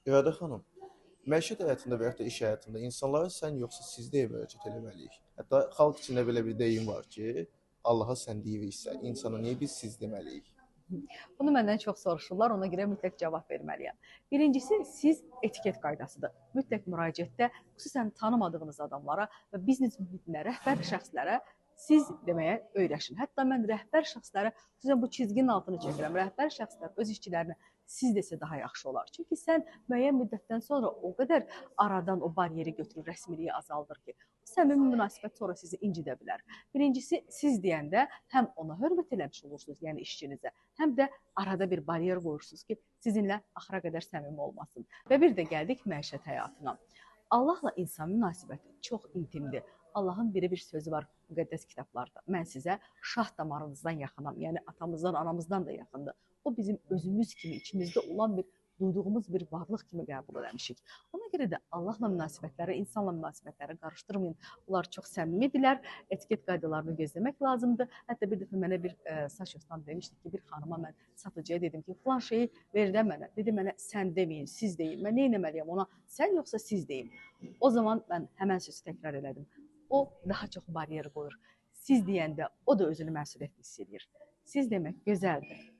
İradə xanım, məişət həyatında və yaxud da iş həyatında insanlara sən yoxsa siz deyə müraciət etməliyik. Hətta xalq içində belə bir deyim var ki, Allaha sən deyiriksə, insana niyə biz siz deməliyik? Bunu məndən çox soruşurlar, ona görə mütləq cavab verməliyəm. Birincisi, siz etiket qaydasıdır. Mütləq müraciətdə, xüsusən tanımadığınız adamlara və biznes mühitinə, rəhbər şəxslərə siz deməyə öyrəşin. Hətta mən rəhbər şəxslərə, xüsusən bu çizginin altını çəkirəm, rəhbər şəxslər öz işçilərinə siz desə daha yaxşı olar. Çünki sən müəyyən müddətdən sonra o qədər aradan o bariyeri götürür, rəsmiliyi azaldır ki, səmimi münasibət sonra sizi incidə bilər. Birincisi, siz deyəndə həm ona hörmət eləmiş olursunuz, yəni işçinizə, həm də arada bir bariyer qoyursunuz ki, sizinlə axıra qədər səmimi olmasın. Və bir də gəldik məişət həyatına. Allahla insan münasibəti çox intimdir. Allahın bir sözü var müqəddəs kitablarda. Mən sizə şah damarınızdan yaxınam, yəni atamızdan, anamızdan da yaxındır. O bizim özümüz kimi, içimizdə olan duyduğumuz bir varlıq kimi qəbul eləmişik. Ona görə də Allahla münasibətləri, insanla münasibətləri qarışdırmayın. Onlar çox səmimidirlər. Etiket qaydalarını gözləmək lazımdır. Hətta bir dəfə mənə bir saç ustam demişdi ki, bir xanıma mən satıcıya dedim ki, falan şeyi ver də mənə. Dedi mənə sən deməyin, siz deyin. Mən nə etməliyəm ona? Sən yoxsa siz deyin. O zaman mən həmən sözü təkrar elədim. O daha çox bariyer qoyur. Siz deyəndə o da özünü məsuliyyətli hiss edir. Siz demək gözəldir.